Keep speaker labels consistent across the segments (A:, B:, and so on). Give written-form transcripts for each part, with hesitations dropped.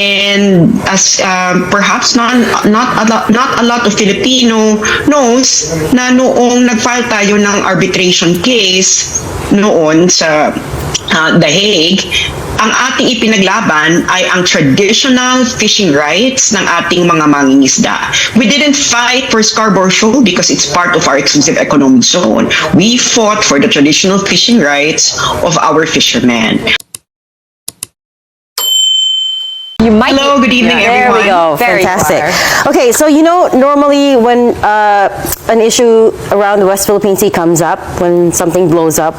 A: And as perhaps not a lot of Filipino knows na noong nag-file tayo ng arbitration case noon sa The Hague, ang ating ipinaglaban ay ang traditional fishing rights ng ating mga mangingisda. We didn't fight for Scarborough Shoal because it's part of our exclusive economic zone. We fought for the traditional fishing rights of our fishermen.
B: Hello, good evening, everyone.
C: There we go.
B: Very
C: Fantastic.
B: clever.
C: Okay, so normally when an issue around the West Philippine Sea comes up, when something blows up,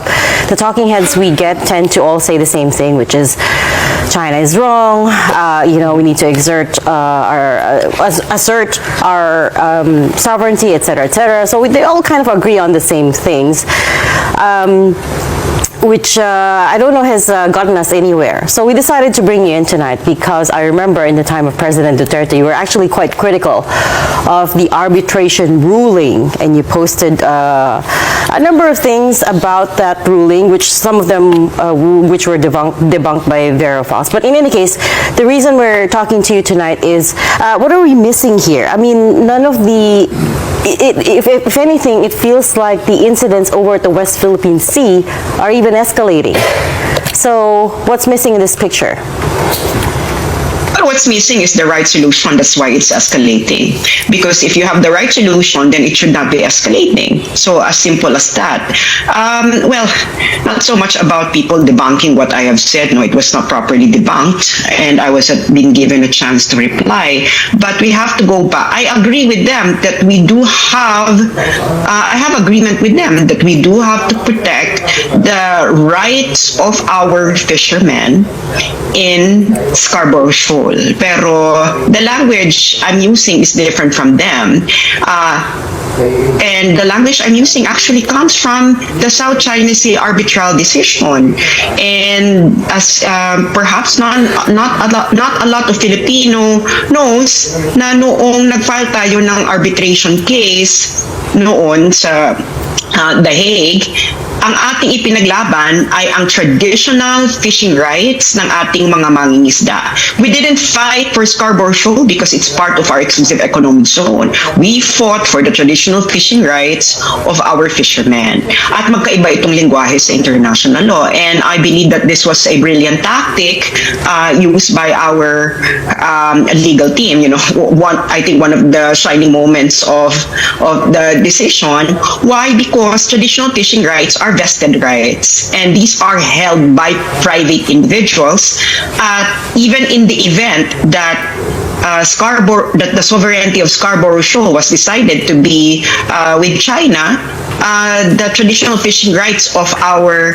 C: the talking heads we get tend to all say the same thing, which is China is wrong. We need to assert our sovereignty, etc., etc. So they all kind of agree on the same things. Which I don't know has gotten us anywhere. So we decided to bring you in tonight because I remember in the time of President Duterte, you were actually quite critical of the arbitration ruling, and you posted a number of things about that ruling, which some of them which were debunked by Verifox. But in any case, the reason we're talking to you tonight is what are we missing here? I mean, none of the if anything, it feels like the incidents over at the West Philippine Sea are even escalating. So what's missing in this picture?
A: What's missing is the right solution. That's why it's escalating. Because if you have the right solution, then it should not be escalating. So as simple as that. Well, not so much about people debunking what I have said. No, it was not properly debunked, and I wasn't been given a chance to reply. But we have to go back. I agree with them that we do have. I have agreement with them that we do have to protect the rights of our fishermen in Scarborough Shoal. Pero the language I'm using is different from them. And the language I'm using actually comes from the South China Sea arbitral decision. And as perhaps not a lot of Filipino knows na noong nag-file tayo ng arbitration case noon sa The Hague, ang ating ipinaglaban ay ang traditional fishing rights ng ating mga mangingisda. We didn't fight for Scarborough Shoal because it's part of our exclusive economic zone. We fought for the traditional fishing rights of our fishermen. At magkaiba itong lingwahe sa international law. And I believe that this was a brilliant tactic used by our legal team. I think one of the shining moments of the decision. Why? Because traditional fishing rights are vested rights, and these are held by private individuals. Even in the event that that the sovereignty of Scarborough Shoal was decided to be with China, the traditional fishing rights of our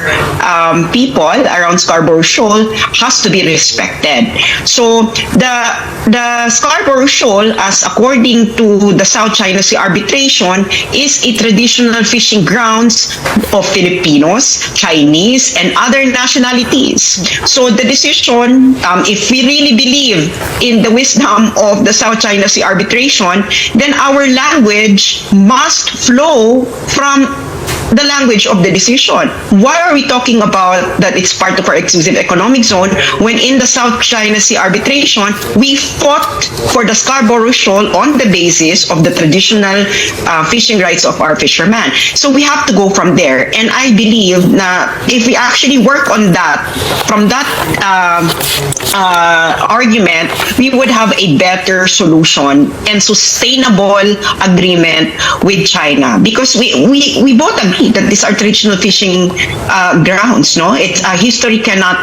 A: people around Scarborough Shoal has to be respected. So the Scarborough Shoal, as according to the South China Sea arbitration, is a traditional fishing grounds of Filipinos, Chinese, and other nationalities. So the decision, if we really believe in the wisdom of the South China Sea arbitration, then our language must flow from the language of the decision. Why are we talking about that it's part of our exclusive economic zone when in the South China Sea arbitration, we fought for the Scarborough Shoal on the basis of the traditional fishing rights of our fishermen? So we have to go from there. And I believe that if we actually work on that, from that argument, we would have a better solution and sustainable agreement with China. Because we both agree that these are traditional fishing grounds. No, it's history cannot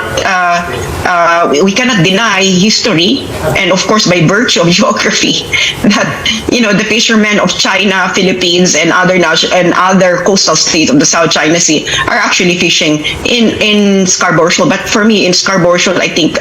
A: we cannot deny history, and of course by virtue of geography, that the fishermen of China, Philippines, and other coastal states of the South China Sea are actually fishing in Scarborough Shoal. But for me, in Scarborough Shoal, I think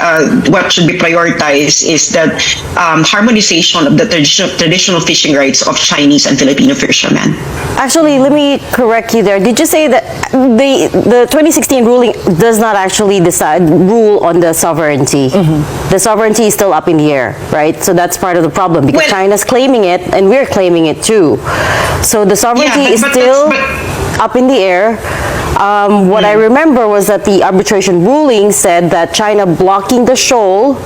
A: what should be prioritized is the harmonization of the traditional fishing rights of Chinese and Filipino fishermen.
C: Actually, let me correct you there. Did you say that the 2016 ruling does not actually rule on the sovereignty? Mm-hmm. The sovereignty is still up in the air, right? So that's part of the problem because China's claiming it and we're claiming it too. So the sovereignty is still up in the air. What I remember was that the arbitration ruling said that China blocking the shoal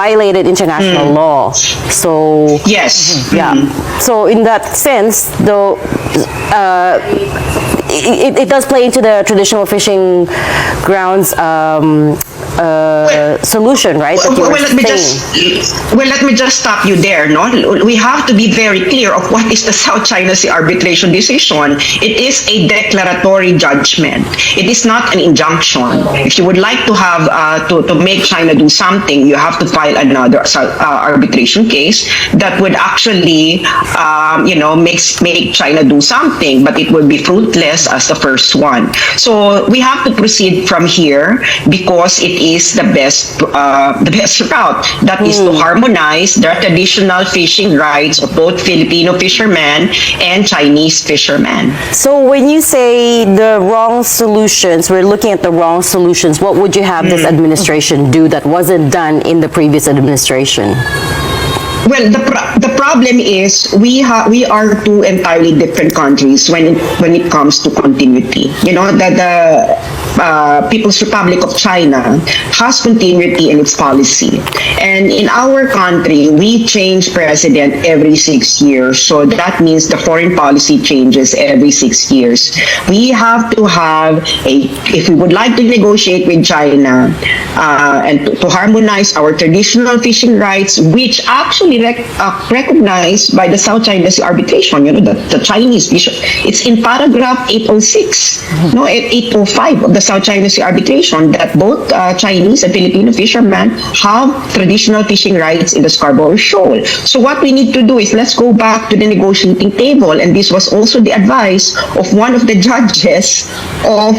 C: violated international law. So
A: Yes.
C: yeah. So in that sense, though, it does play into the traditional fishing grounds solution, right? That you were
A: let me just stop you there. No, we have to be very clear of what is the South China Sea arbitration decision. It is a declaratory judgment. It is not an injunction. If you would like to have to make China do something, you have to file another arbitration case that would actually make China do something, but it would be fruitless as the first one. So we have to proceed from here because it is the best route. That is to harmonize the traditional fishing rights of both Filipino fishermen and Chinese fishermen.
C: So when you say the wrong solutions, we're looking at the wrong solutions, what would you have this administration do that wasn't done in the previous administration?
A: Well, the problem is we are two entirely different countries when it comes to continuity. You know that the People's Republic of China has continuity in its policy, and in our country we change president every 6 years. So that means the foreign policy changes every 6 years. We have to have if we would like to negotiate with China and to harmonize our traditional fishing rights, which actually recognized by the South China Sea arbitration. You know, the Chinese fish, it's in paragraph 806, no, 805 of the South China Sea arbitration that both Chinese and Filipino fishermen have traditional fishing rights in the Scarborough Shoal. So what we need to do is let's go back to the negotiating table, and this was also the advice of one of the judges of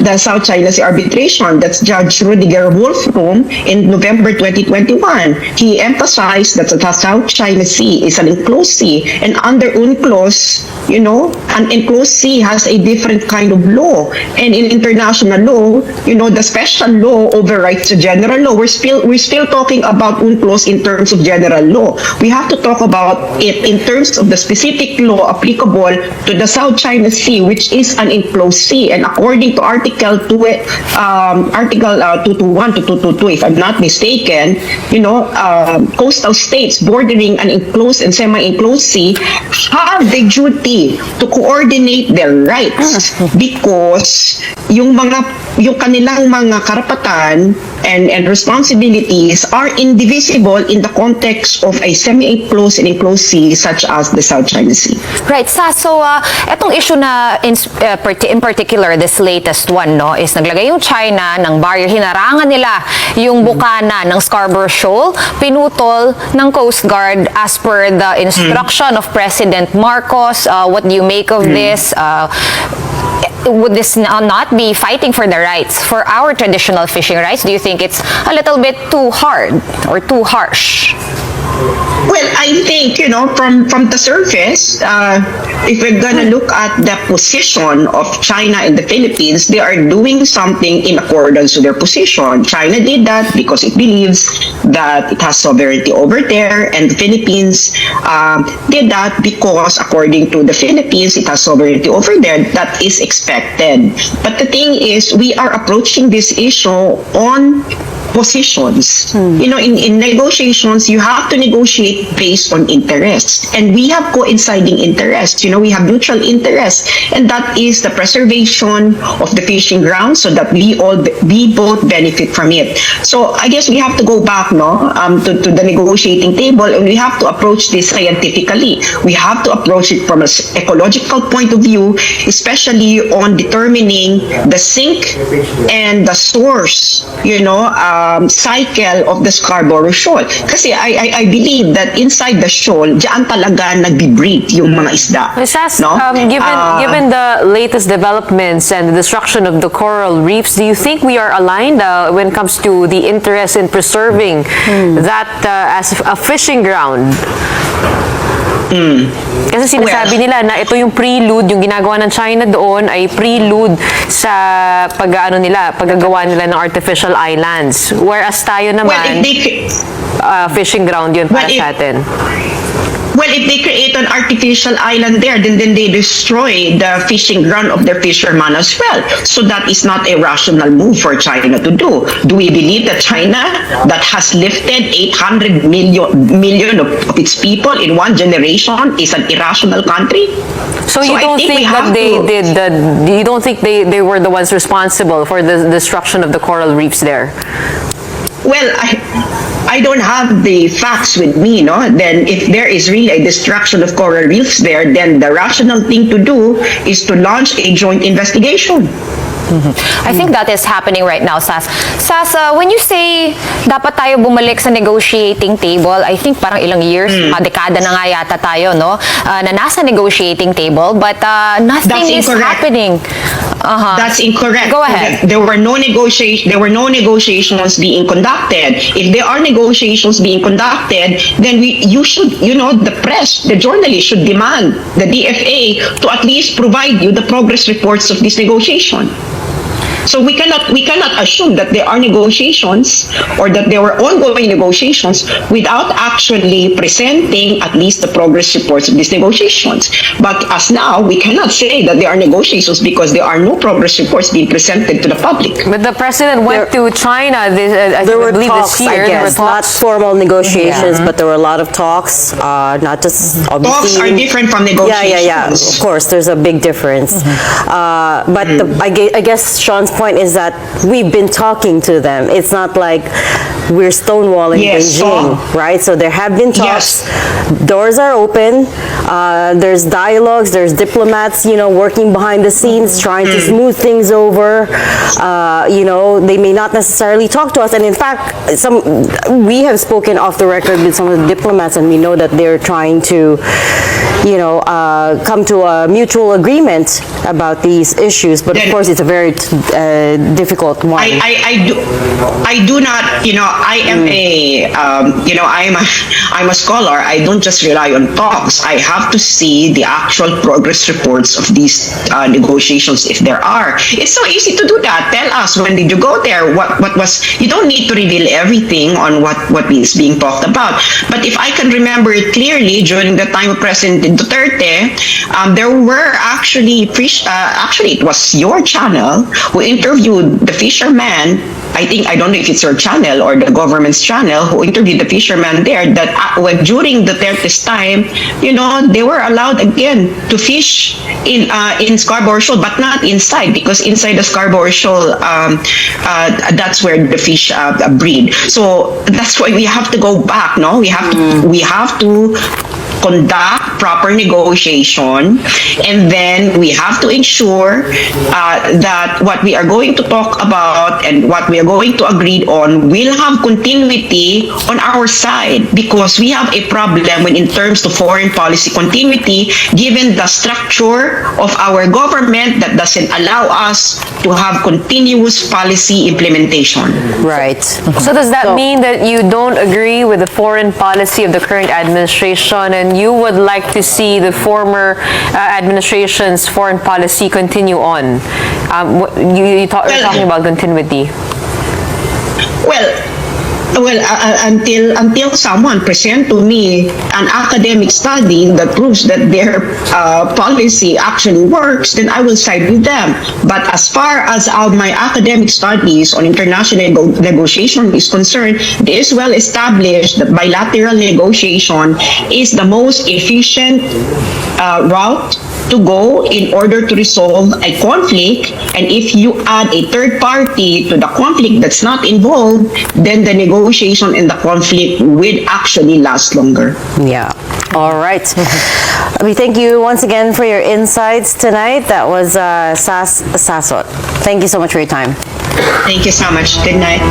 A: the South China Sea arbitration. That's Judge Rudiger Wolfram in November 2021. He emphasized that the South China Sea is an enclosed sea, and under UNCLOS, you know, an enclosed sea has a different kind of law, and in international law, you know, the special law overrides the general law. We're still talking about UNCLOS in terms of general law. We have to talk about it in terms of the specific law applicable to the South China Sea, which is an enclosed sea, and according to Article 221 to 222, if I'm not mistaken, you know, coastal states bordering an enclosed and semi-enclosed sea have the duty to coordinate their rights because yung kanilang mga karapatan and responsibilities are indivisible in the context of a semi-enclosed and enclosed sea such as the South China Sea.
B: Right, so etong issue na in particular, this latest one, no, is naglagay yung China ng barrier, hinarangan nila yung bukana ng Scarborough Shoal, pinutol ng Coast Guard as per the instruction of President Marcos. What do you make of this? Would this not be fighting for the rights, for our traditional fishing rights? Do you think it's a little bit too hard or too harsh?
A: Well, I think, you know, from the surface, if we're gonna look at the position of China and the Philippines, they are doing something in accordance with their position. China did that because it believes that it has sovereignty over there, and the Philippines did that because, according to the Philippines, it has sovereignty over there. That is expected. But the thing is, we are approaching this issue on positions. You know, in negotiations, you have to negotiate based on interest. And we have coinciding interests. You know, we have mutual interests. And that is the preservation of the fishing grounds so that we both benefit from it. So I guess we have to go back, no, to the negotiating table, and we have to approach this scientifically. We have to approach it from an ecological point of view, especially on determining the sink and the source, you know, cycle of the Scarborough Shoal. Kasi I believe that inside the shoal, diyan talaga nagbe-breed yung mga isda. No?
D: Given the latest developments and the destruction of the coral reefs, do you think we are aligned when it comes to the interest in preserving that as a fishing ground? Kasi sinasabi nila na ito yung prelude, yung ginagawa ng China doon ay prelude sa paggagawa nila ng artificial islands. Whereas tayo naman, fishing ground yun para sa atin.
A: Well, if they create an artificial island there, then they destroy the fishing ground of their fishermen as well. So that is not a rational move for China to do. Do we believe that China, that has lifted 800 million of its people in one generation, is an irrational country?
D: So you don't think that you don't think they were the ones responsible for the destruction of the coral reefs there?
A: Well, I don't have the facts with me, no? Then if there is really a destruction of coral reefs there, then the rational thing to do is to launch a joint investigation.
B: I think that is happening right now, Sas. Sas, when you say dapat tayo bumalik sa negotiating table, I think parang ilang years, dekada na nga yata tayo, no? Na nasa negotiating table, but nothing is happening.
A: That's incorrect.
B: Go ahead.
A: There were no negotiations being conducted. If there are negotiations being conducted, then the press, the journalists should demand the DFA to at least provide you the progress reports of this negotiation. So we cannot assume that there are negotiations or that there were ongoing negotiations without actually presenting at least the progress reports of these negotiations. But as now, we cannot say that there are negotiations because there are no progress reports being presented to the public.
D: But the president went to China
C: there were talks,
D: this year.
C: I guess, not formal negotiations, but there were a lot of talks, not just obviously.
A: Talks are different from negotiations.
C: Yeah. Of course, there's a big difference. But I guess Sean's point is that we've been talking to them. It's not like we're stonewalling Beijing, right? So there have been talks. Yes. Doors are open. There's dialogues. There's diplomats, working behind the scenes, trying to smooth things over. They may not necessarily talk to us. And in fact, we have spoken off the record with some of the diplomats, and we know that they're trying to, come to a mutual agreement about these issues. But of course, it's a very difficult one.
A: I do not, I am I'm a scholar. I don't just rely on talks. I have to see the actual progress reports of these negotiations, if there are. It's so easy to do that. Tell us, when did you go there? What was? You don't need to reveal everything on what is being talked about. But if I can remember it clearly, during the time of President Duterte, there were actually it was your channel who interviewed the fisherman. I don't know if it's your channel or the government's channel, who interviewed the fisherman there, that when during Duterte's time, they were allowed again to fish in Scarborough Shoal, but not inside, because inside the Scarborough Shoal, that's where the fish breed. So that's why we have to go back. No, we have to conduct proper negotiation, and then we have to ensure that what we are going to talk about and what we are going to agree on will have continuity on our side, because we have a problem when in terms of foreign policy continuity, given the structure of our government that doesn't allow us to have continuous policy implementation.
C: Right.
D: So does that mean that you don't agree with the foreign policy of the current administration, and you would like to see the former administration's foreign policy continue on? You're talking about continuity.
A: Well, until someone present to me an academic study that proves that their policy actually works, then I will side with them. But as far as my academic studies on international negotiation is concerned, it is well established that bilateral negotiation is the most efficient route to go in order to resolve a conflict. And if you add a third party to the conflict that's not involved, then the negotiation and the conflict will actually last longer.
C: Yeah. All right. We thank you once again for your insights tonight. That was Sas Sasot. Thank you so much for your time.
A: Thank you so much. Good night.